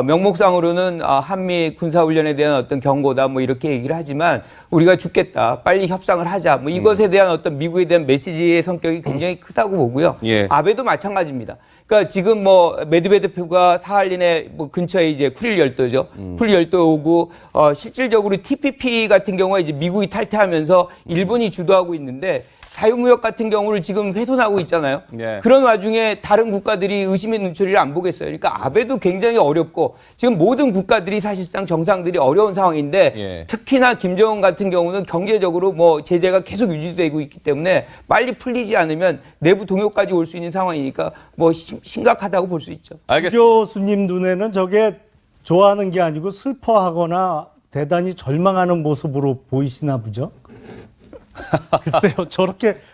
명목상으로는 한미 군사훈련에 대한 어떤 경고다 이렇게 얘기를 하지만 우리가 죽겠다. 빨리 협상을 하자. 이것에 대한 어떤 미국에 대한 메시지의 성격이 굉장히 크다고 보고요. 예. 아베도 마찬가지입니다. 그러니까 지금 메드베데프가 사할린의 근처에 이제 쿠릴 열도죠. 쿠릴 열도 오고 실질적으로 TPP 같은 경우에 이제 미국이 탈퇴하면서 일본이 주도하고 있는데 자유무역 같은 경우를 지금 훼손하고 있잖아요. 예. 그런 와중에 다른 국가들이 의심의 눈초리를 안 보겠어요. 그러니까 아베도 굉장히 어렵고 지금 모든 국가들이 사실상 정상들이 어려운 상황인데 예. 특히나 김정은 같은 경우는 경제적으로 제재가 계속 유지되고 있기 때문에 빨리 풀리지 않으면 내부 동요까지 올 수 있는 상황이니까 심각하다고 볼 수 있죠. 교수님 눈에는 저게 좋아하는 게 아니고 슬퍼하거나 대단히 절망하는 모습으로 보이시나 보죠? 글쎄요,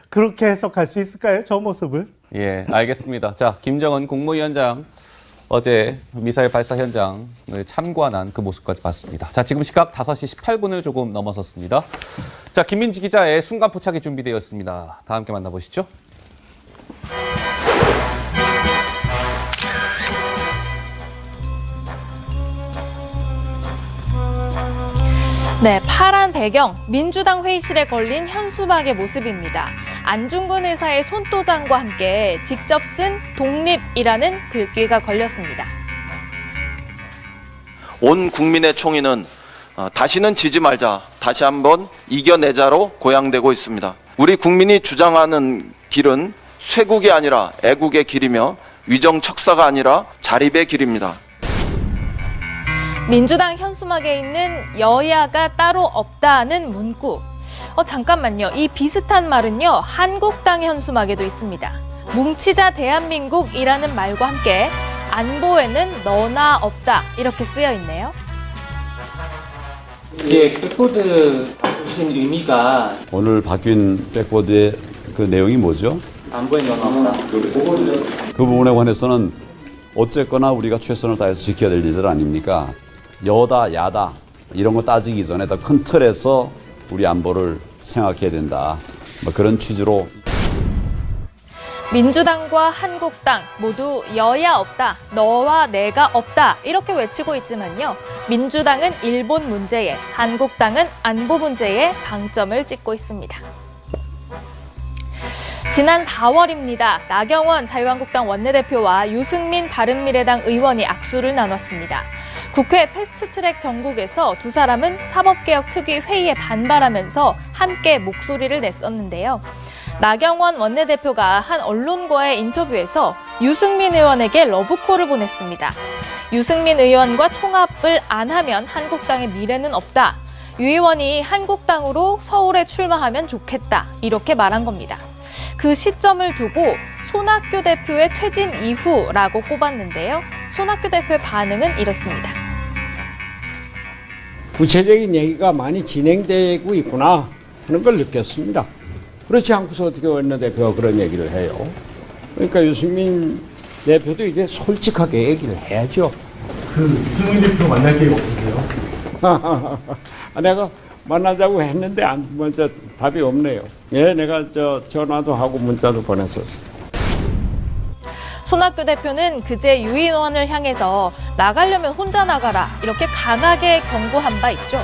그렇게 해석할 수 있을까요? 저 모습을? 예, 알겠습니다. 자, 김정은 국무위원장 어제 미사일 발사 현장을 참관한 그 모습까지 봤습니다. 자, 지금 시각 5시 18분을 조금 넘어섰습니다. 자, 김민지 기자의 순간 포착이 준비되었습니다. 다 함께 만나보시죠. 네, 파란 배경, 민주당 회의실에 걸린 현수막의 모습입니다. 안중근 의사의 손도장과 함께 직접 쓴 독립이라는 글귀가 걸렸습니다. 온 국민의 총의는 다시는 지지 말자, 다시 한번 이겨내자로 고양되고 있습니다. 우리 국민이 주장하는 길은 쇄국이 아니라 애국의 길이며 위정척사가 아니라 자립의 길입니다. 민주당 현수막에 있는 여야가 따로 없다는 문구. 잠깐만요. 이 비슷한 말은요, 한국당 현수막에도 있습니다. 뭉치자 대한민국이라는 말과 함께 안보에는 너나 없다 이렇게 쓰여 있네요. 이제 백보드 바꾸신 의미가 오늘 바뀐 백보드의 그 내용이 뭐죠? 안보에 너나 없다. 그 부분에 관해서는 어쨌거나 우리가 최선을 다해서 지켜야 될 일들 아닙니까? 여다, 야다 이런 거 따지기 전에 더 큰 틀에서 우리 안보를 생각해야 된다. 그런 취지로. 민주당과 한국당 모두 여야 없다, 너와 내가 없다 이렇게 외치고 있지만요. 민주당은 일본 문제에, 한국당은 안보 문제에 방점을 찍고 있습니다. 지난 4월입니다. 나경원 자유한국당 원내대표와 유승민 바른미래당 의원이 악수를 나눴습니다. 국회 패스트트랙 정국에서 두 사람은 사법개혁특위 회의에 반발하면서 함께 목소리를 냈었는데요. 나경원 원내대표가 한 언론과의 인터뷰에서 유승민 의원에게 러브콜을 보냈습니다. 유승민 의원과 통합을 안 하면 한국당의 미래는 없다. 유 의원이 한국당으로 서울에 출마하면 좋겠다. 이렇게 말한 겁니다. 그 시점을 두고 손학규 대표의 퇴진 이후라고 꼽았는데요. 손학규 대표의 반응은 이렇습니다. 구체적인 얘기가 많이 진행되고 있구나 하는 걸 느꼈습니다. 그렇지 않고서 어떻게 원내대표가 그런 얘기를 해요. 그러니까 유승민 대표도 이제 솔직하게 얘기를 해야죠. 유승민 대표 만날 계획 없으세요? 내가 만나자고 했는데 먼저 답이 없네요. 예, 내가 전화도 하고 문자도 보냈었어요. 손학규 대표는 그제 유 의원을 향해서 나가려면 혼자 나가라 이렇게 강하게 경고한 바 있죠.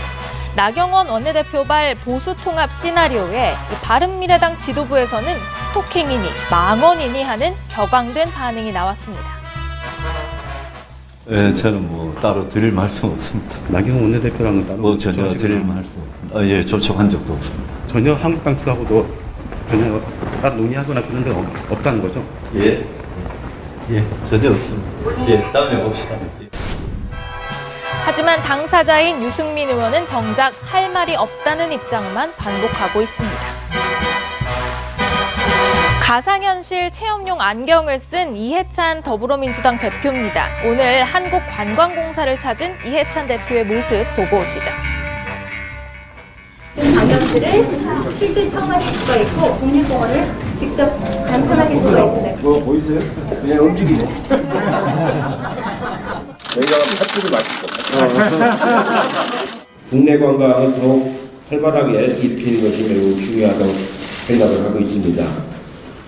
나경원 원내대표발 보수 통합 시나리오에 바른미래당 지도부에서는 스토킹이니 망언이니 하는 격앙된 반응이 나왔습니다. 네, 저는 따로 드릴 말씀 없습니다. 나경원 원내대표랑은 따로 전혀 드릴 말씀 없습니다. 예, 접촉한 적도 없습니다. 전혀 한국당 측하고도 전혀 따로 논의하거나 그런 적 없다는 거죠? 예, 전혀 없습니다. 예, 다음에 봅시다. 하지만 당사자인 유승민 의원은 정작 할 말이 없다는 입장만 반복하고 있습니다. 가상현실 체험용 안경을 쓴 이해찬 더불어민주당 대표입니다. 오늘 한국관광공사를 찾은 이해찬 대표의 모습 보고 오시죠. 안경들을 실제 체험하실 수가 있고 국립공원을 직접 감상하실 수가 있습니다. 뭐 보이세요? 그냥 움직이네. 여기다가 팥죽을 맛있어. 국내 관광을 더욱 활발하게 일으키는 것이 매우 중요하다고 생각을 하고 있습니다.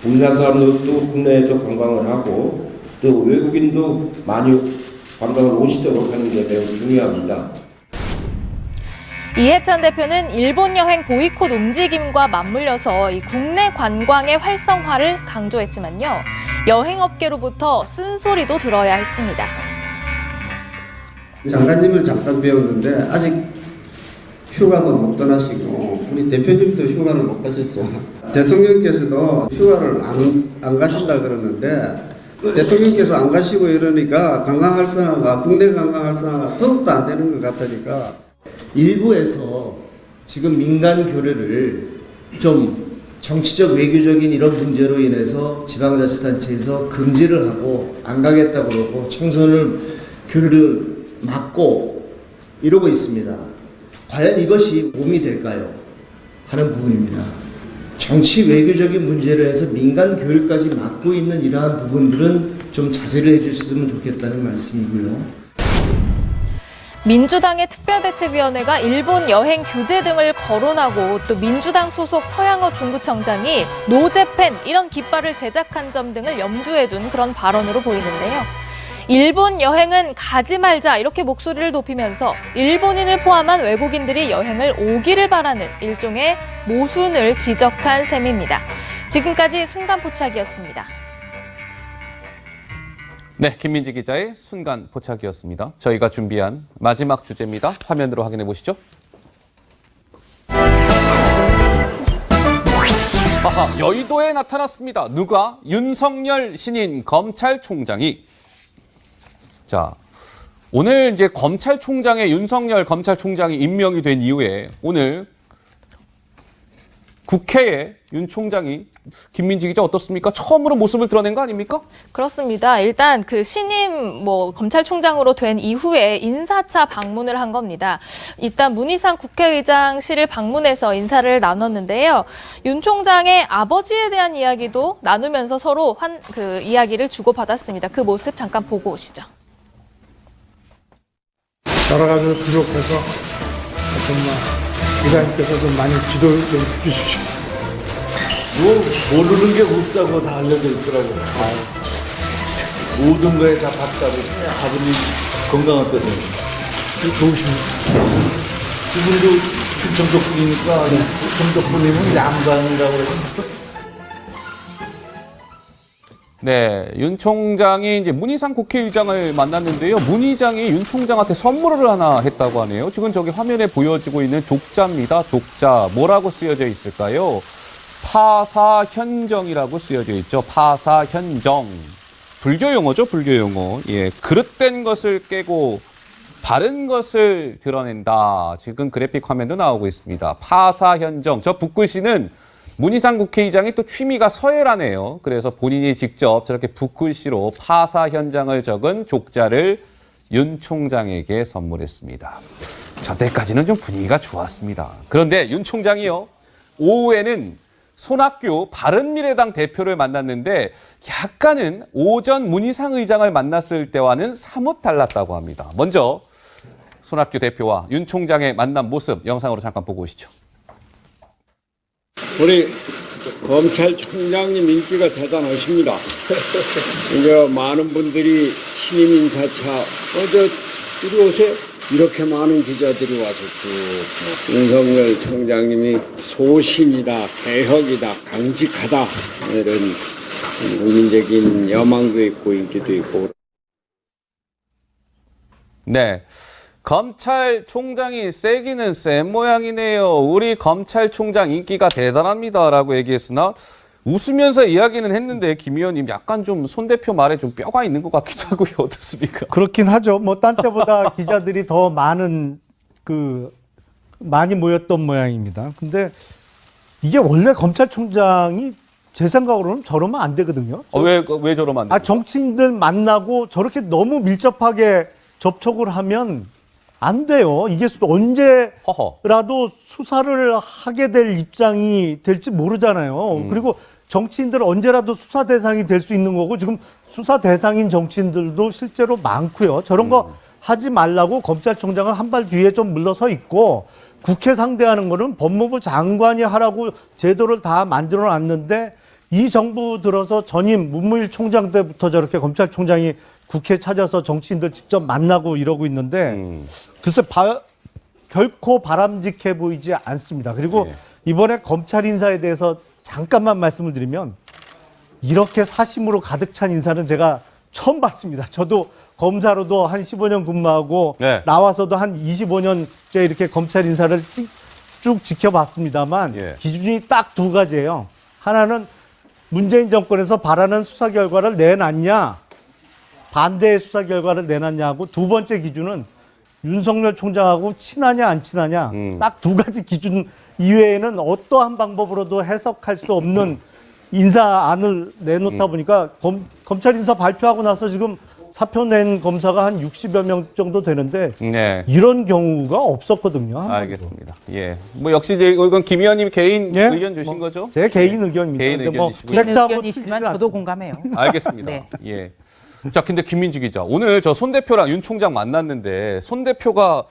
우리나라 사람들도 국내에서 관광을 하고 또 외국인도 많이 관광을 오시도록 하는 게 매우 중요합니다. 이해찬 대표는 일본 여행 보이콧 움직임과 맞물려서 이 국내 관광의 활성화를 강조했지만요. 여행업계로부터 쓴소리도 들어야 했습니다. 장관님을 잠깐 배웠는데 아직 휴가도 못 떠나시고 우리 대표님도 휴가를 못 가셨죠. 대통령께서도 휴가를 안 가신다 그러는데 대통령께서 안 가시고 이러니까 관광 활성화가 국내 관광 활성화가 더욱더 안 되는 것 같으니까 일부에서 지금 민간 교류를 좀 정치적 외교적인 이런 문제로 인해서 지방자치단체에서 금지를 하고 안 가겠다고 그러고 청소년 교류를 막고 이러고 있습니다. 과연 이것이 도움이 될까요? 하는 부분입니다. 정치 외교적인 문제로 해서 민간 교류까지 막고 있는 이러한 부분들은 좀 자제를 해주셨으면 좋겠다는 말씀이고요. 민주당의 특별대책위원회가 일본 여행 규제 등을 거론하고 또 민주당 소속 서양호 중구청장이 노재팬 이런 깃발을 제작한 점 등을 염두에 둔 그런 발언으로 보이는데요. 일본 여행은 가지 말자 이렇게 목소리를 높이면서 일본인을 포함한 외국인들이 여행을 오기를 바라는 일종의 모순을 지적한 셈입니다. 지금까지 순간 포착이었습니다. 네, 김민지 기자의 순간 포착이었습니다. 저희가 준비한 마지막 주제입니다. 화면으로 확인해 보시죠. 아하, 여의도에 나타났습니다. 누가? 윤석열 신인 검찰총장이. 자, 오늘 이제 검찰총장에 윤석열 검찰총장이 임명이 된 이후에 오늘 국회에 윤 총장이 김민지 기자 어떻습니까? 처음으로 모습을 드러낸 거 아닙니까? 그렇습니다. 일단 그 신임 검찰총장으로 된 이후에 인사차 방문을 한 겁니다. 일단 문희상 국회의장실을 방문해서 인사를 나눴는데요. 윤 총장의 아버지에 대한 이야기도 나누면서 서로 그 이야기를 주고받았습니다. 그 모습 잠깐 보고 오시죠. 여러 가지로 부족해서 정말 의장님께서 좀 많이 지도를 좀 해주십시오. 모르는 게 없다고 다 알려져 있더라고요. 모든 거에 다 봤다고. 아버님 건강 어떠세요? 좋으십니다. 그분도 충청도분이니까 충청도분이면 양반이라고 그래요. 네, 윤 총장이 이제 문희상 국회의장을 만났는데요. 문 의장이 윤 총장한테 선물을 하나 했다고 하네요. 지금 저기 화면에 보여지고 있는 족자입니다. 족자. 뭐라고 쓰여져 있을까요? 파사현정이라고 쓰여져 있죠. 파사현정. 불교 용어죠, 불교 용어. 예, 그릇된 것을 깨고 바른 것을 드러낸다. 지금 그래픽 화면도 나오고 있습니다. 파사현정. 저 붓글씨는 문희상 국회의장이 또 취미가 서예라네요. 그래서 본인이 직접 저렇게 붓글씨로 파사현장을 적은 족자를 윤 총장에게 선물했습니다. 저때까지는 좀 분위기가 좋았습니다. 그런데 윤 총장이요, 오후에는 손학규 바른미래당 대표를 만났는데 약간은 오전 문희상 의장을 만났을 때와는 사뭇 달랐다고 합니다. 먼저 손학규 대표와 윤 총장의 만난 모습 영상으로 잠깐 보고 오시죠. 우리 검찰총장님 인기가 대단하십니다. 이제 많은 분들이 신임 인사차 이리 오세요. 이렇게 많은 기자들이 와서 쭉 윤석열 총장님이 소신이다, 개혁이다, 강직하다 이런 국민적인 여망도 있고 인기도 있고. 네. 검찰총장이 세기는 센 모양이네요. 우리 검찰총장 인기가 대단합니다라고 얘기했으나 웃으면서 이야기는 했는데 김 의원님 약간 좀 손 대표 말에 좀 뼈가 있는 것 같기도 하고요. 어떻습니까? 그렇긴 하죠. 뭐 딴 때보다 기자들이 더 많이 모였던 모양입니다. 근데 이게 원래 검찰총장이 제 생각으로는 저러면 안 되거든요. 왜 저러면 안 돼요? 정치인들 만나고 저렇게 너무 밀접하게 접촉을 하면 안 돼요. 이게 언제라도 수사를 하게 될 입장이 될지 모르잖아요. 그리고 정치인들은 언제라도 수사 대상이 될 수 있는 거고 지금 수사 대상인 정치인들도 실제로 많고요. 저런 거 하지 말라고 검찰총장은 한 발 뒤에 좀 물러서 있고 국회 상대하는 거는 법무부 장관이 하라고 제도를 다 만들어 놨는데 이 정부 들어서 전임 문무일 총장 때부터 저렇게 검찰총장이 국회 찾아서 정치인들 직접 만나고 이러고 있는데 글쎄 결코 바람직해 보이지 않습니다. 그리고 이번에 검찰 인사에 대해서 잠깐만 말씀을 드리면 이렇게 사심으로 가득 찬 인사는 제가 처음 봤습니다. 저도 검사로도 한 15년 근무하고 나와서도 한 25년째 이렇게 검찰 인사를 쭉 지켜봤습니다만 기준이 딱 두 가지예요. 하나는 문재인 정권에서 바라는 수사 결과를 내놨냐, 반대의 수사 결과를 내놨냐고, 두 번째 기준은 윤석열 총장하고 친하냐 안 친하냐, 딱 두 가지 기준 이외에는 어떠한 방법으로도 해석할 수 없는 인사안을 내놓다 보니까 검찰 인사 발표하고 나서 지금 사표 낸 검사가 한 60여 명 정도 되는데 이런 경우가 없었거든요. 알겠습니다. 예, 뭐 역시 이제 이건 김 의원님 개인 의견 주신 거죠? 제 개인 의견입니다. 개인 의견이시고요. 개인 의견이지만 저도 공감해요. 알겠습니다. 네. 예. 자, 근데 김민지 기자, 오늘 저 손 대표랑 윤 총장 만났는데 손 대표가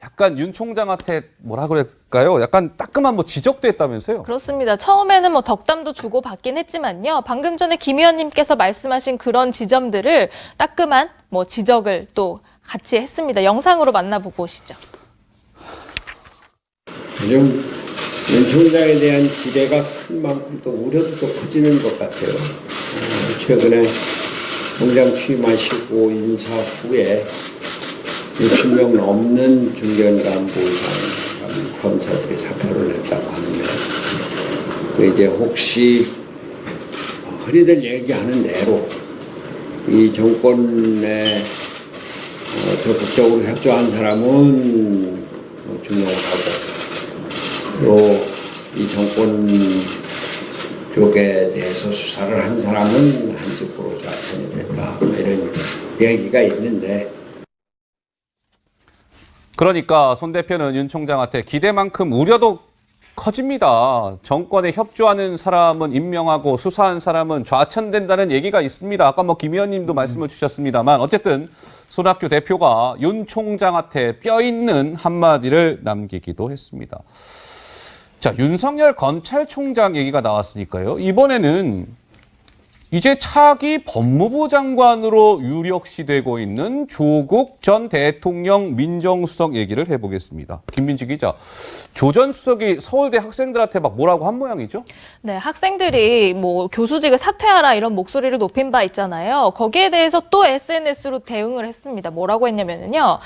약간 윤 총장한테 뭐라 그럴까요? 약간 따끔한 뭐 지적도 했다면서요? 그렇습니다. 처음에는 뭐 덕담도 주고 받긴 했지만요. 방금 전에 김 의원님께서 말씀하신 그런 지점들을 따끔한 뭐 지적을 또 같이 했습니다. 영상으로 만나보고 오시죠. 윤 총장에 대한 기대가 큰 만큼 또 우려도 또 커지는 것 같아요. 최근에 총장 취임하시고 인사 후에 60명 넘는 중견간부 이상 검사들이 사표를 냈다고 하는데 이제 혹시 흔히들 얘기하는 대로 이 정권에 적극적으로 협조한 사람은 중용을 하고 또 이 정권 쪽에 대해서 수사를 한 사람은 한쪽으로 좌천이 됐다 이런 얘기가 있는데 그러니까 손 대표는 윤 총장한테 기대만큼 우려도 커집니다. 정권에 협조하는 사람은 임명하고 수사한 사람은 좌천된다는 얘기가 있습니다. 아까 뭐 김 의원님도 말씀을 주셨습니다만 어쨌든 손학규 대표가 윤 총장한테 뼈 있는 한마디를 남기기도 했습니다. 자, 윤석열 검찰총장 얘기가 나왔으니까요. 이번에는 이제 차기 법무부 장관으로 유력시되고 있는 조국 전 대통령 민정수석 얘기를 해보겠습니다. 김민지 기자, 조 전 수석이 서울대 학생들한테 막 뭐라고 한 모양이죠? 네, 학생들이 뭐 교수직을 사퇴하라 이런 목소리를 높인 바 있잖아요. 거기에 대해서 또 SNS로 대응을 했습니다. 뭐라고 했냐면요.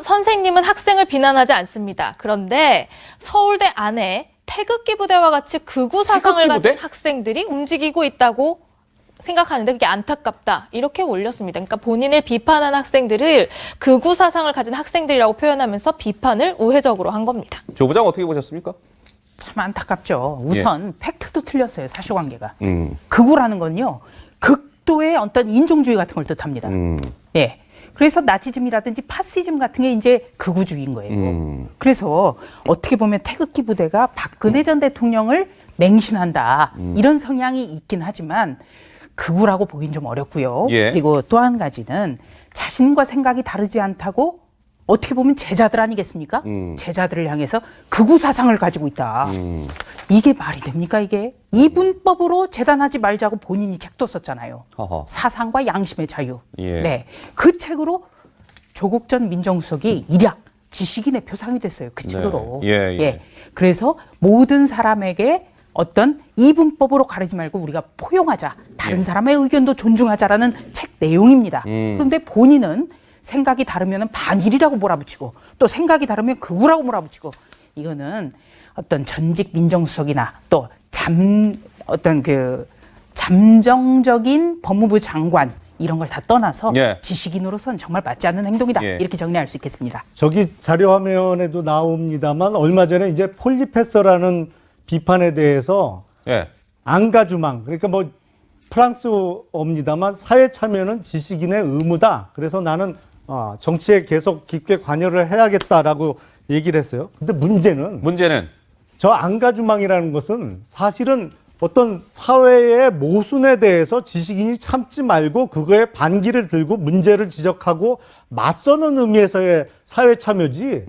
선생님은 학생을 비난하지 않습니다. 그런데 서울대 안에 태극기 부대와 같이 극우 사상을 가진 학생들이 움직이고 있다고 생각하는데 그게 안타깝다 이렇게 올렸습니다. 그러니까 본인을 비판한 학생들을 극우 사상을 가진 학생들이라고 표현하면서 비판을 우회적으로 한 겁니다. 조 부장 어떻게 보셨습니까? 참 안타깝죠. 우선 팩트도 틀렸어요. 사실관계가. 극우라는 건요. 극도의 어떤 인종주의 같은 걸 뜻합니다. 예. 그래서 나치즘이라든지 파시즘 같은 게 이제 극우주의인 거예요. 그래서 어떻게 보면 태극기 부대가 박근혜 전 대통령을 맹신한다. 이런 성향이 있긴 하지만 극우라고 보긴 좀 어렵고요. 그리고 또 한 가지는 자신과 생각이 다르지 않다고 어떻게 보면 제자들 아니겠습니까? 제자들을 향해서 극우 사상을 가지고 있다. 이게 말이 됩니까 이게? 이분법으로 재단하지 말자고 본인이 책도 썼잖아요. 사상과 양심의 자유. 네, 그 책으로 조국 전 민정수석이 일약 지식인의 표상이 됐어요. 그 책으로. 그래서 모든 사람에게 어떤 이분법으로 가르지 말고 우리가 포용하자. 다른 사람의 의견도 존중하자라는 책 내용입니다. 그런데 본인은 생각이 다르면 반일이라고 몰아붙이고 또 생각이 다르면 극우라고 몰아붙이고 이거는 어떤 전직 민정수석이나 또 어떤 그 잠정적인 법무부 장관 이런 걸 다 떠나서 예. 지식인으로서는 정말 맞지 않는 행동이다. 예. 이렇게 정리할 수 있겠습니다. 저기 자료 화면에도 나옵니다만 얼마 전에 이제 폴리페서라는 비판에 대해서 예. 앙가주망, 그러니까 뭐 프랑스어입니다만 사회 참여는 지식인의 의무다. 그래서 나는 정치에 계속 깊게 관여를 해야겠다라고 얘기를 했어요. 근데 문제는 저 앙가주망이라는 것은 사실은 어떤 사회의 모순에 대해서 지식인이 참지 말고 그거에 반기를 들고 문제를 지적하고 맞서는 의미에서의 사회 참여지.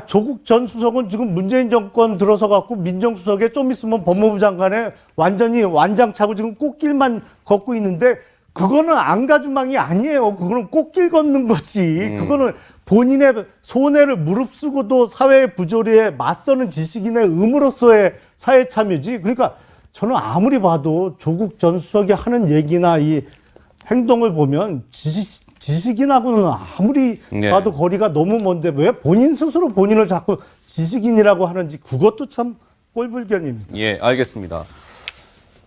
조국 전 수석은 지금 문재인 정권 들어서 갖고 민정수석에 좀 있으면 법무부 장관에 완전히 완장차고 지금 꽃길만 걷고 있는데 그거는 앙가주망이 아니에요. 그거는 꽃길 걷는 거지. 그거는 본인의 손해를 무릅쓰고도 사회의 부조리에 맞서는 지식인의 의무로서의 사회 참여지. 그러니까 저는 아무리 봐도 조국 전 수석이 하는 얘기나 이 행동을 보면 지식인하고는 아무리 봐도 거리가 너무 먼데 왜 본인 스스로 본인을 자꾸 지식인이라고 하는지 그것도 참 꼴불견입니다. 예, 알겠습니다.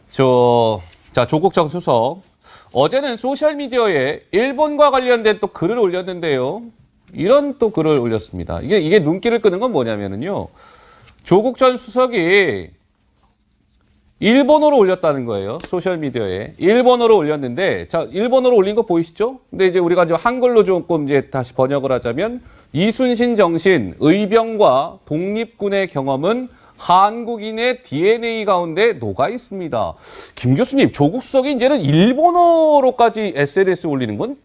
자, 조국 전 수석. 어제는 소셜미디어에 일본과 관련된 또 글을 올렸는데요. 이런 또 글을 올렸습니다. 이게 눈길을 끄는 건 뭐냐면요. 조국 전 수석이 일본어로 올렸다는 거예요. 소셜미디어에. 일본어로 올렸는데, 자, 일본어로 올린 거 보이시죠? 근데 이제 우리가 이제 한글로 조금 이제 다시 번역을 하자면, 이순신 정신, 의병과 독립군의 경험은 한국인의 DNA 가운데 녹아 있습니다. 김 교수님, 조국 수석이 이제는 일본어로까지 SNS에 올리는 건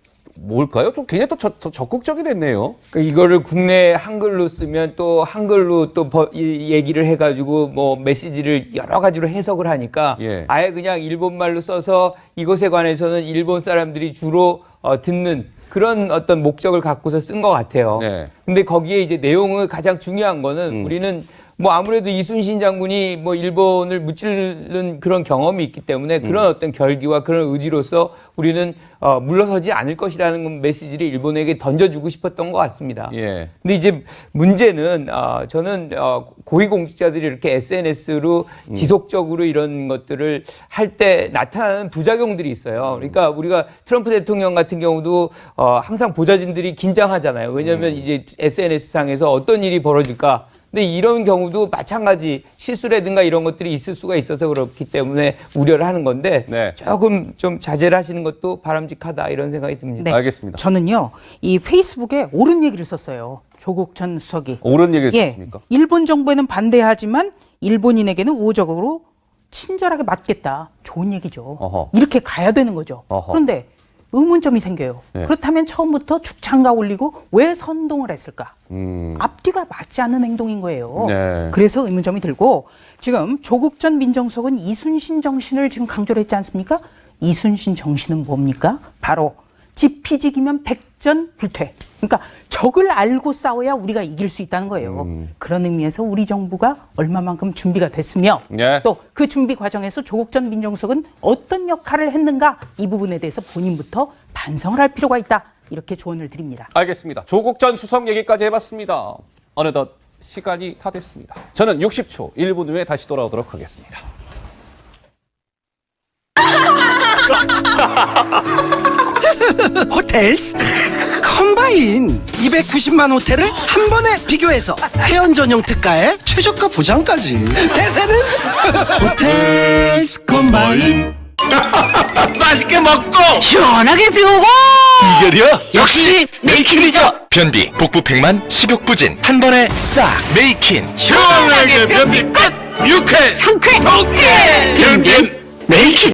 뭘까요? 좀 굉장히 또 적극적이 됐네요. 그러니까 이거를 국내 한글로 쓰면 또 한글로 또 얘기를 해가지고 뭐 메시지를 여러 가지로 해석을 하니까 아예 그냥 일본말로 써서 이것에 관해서는 일본 사람들이 주로 듣는 그런 어떤 목적을 갖고서 쓴 것 같아요. 근데 거기에 이제 내용은 가장 중요한 거는 우리는 뭐 아무래도 이순신 장군이 뭐 일본을 무찌르는 그런 경험이 있기 때문에 그런 어떤 결기와 그런 의지로서 우리는 물러서지 않을 것이라는 메시지를 일본에게 던져주고 싶었던 것 같습니다. 근데 이제 문제는 저는 고위공직자들이 이렇게 SNS로 지속적으로 이런 것들을 할 때 나타나는 부작용들이 있어요. 그러니까 우리가 트럼프 대통령 같은 경우도 항상 보좌진들이 긴장하잖아요. 왜냐하면 이제 SNS상에서 어떤 일이 벌어질까. 근데 이런 경우도 마찬가지 실수라든가 이런 것들이 있을 수가 있어서 그렇기 때문에 우려를 하는 건데 조금 좀 자제를 하시는 것도 바람직하다 이런 생각이 듭니다. 네. 알겠습니다. 저는요, 이 페이스북에 옳은 얘기를 썼어요. 조국 전 수석이. 옳은 얘기를 썼습니까? 일본 정부에는 반대하지만 일본인에게는 우호적으로 친절하게 맞겠다. 좋은 얘기죠. 이렇게 가야 되는 거죠. 그런데 의문점이 생겨요. 그렇다면 처음부터 죽창가 올리고 왜 선동을 했을까? 앞뒤가 맞지 않는 행동인 거예요. 그래서 의문점이 들고 지금 조국 전 민정수석은 이순신 정신을 지금 강조를 했지 않습니까? 이순신 정신은 뭡니까? 바로 지피지기면 백전불퇴. 그러니까 적을 알고 싸워야 우리가 이길 수 있다는 거예요. 그런 의미에서 우리 정부가 얼마만큼 준비가 됐으며 또 그 준비 과정에서 조국 전 민정수석은 어떤 역할을 했는가 이 부분에 대해서 본인부터 반성을 할 필요가 있다. 이렇게 조언을 드립니다. 알겠습니다. 조국 전 수석 얘기까지 해봤습니다. 어느덧 시간이 다 됐습니다. 저는 60초 1분 후에 다시 돌아오도록 하겠습니다. 호텔스 컴바인 290만 호텔을 한 번에 비교해서 회원 전용 특가에 최저가 보장까지. 대세는 호텔스 컴바인. 맛있게 먹고 시원하게 비우고 이결이야 역시 메이킨이죠. 변비 복부 백만 식욕 부진 한 번에 싹 메이킨 시원하게 변비 끝. 유쾌 상쾌 어깨 변비 메이킨.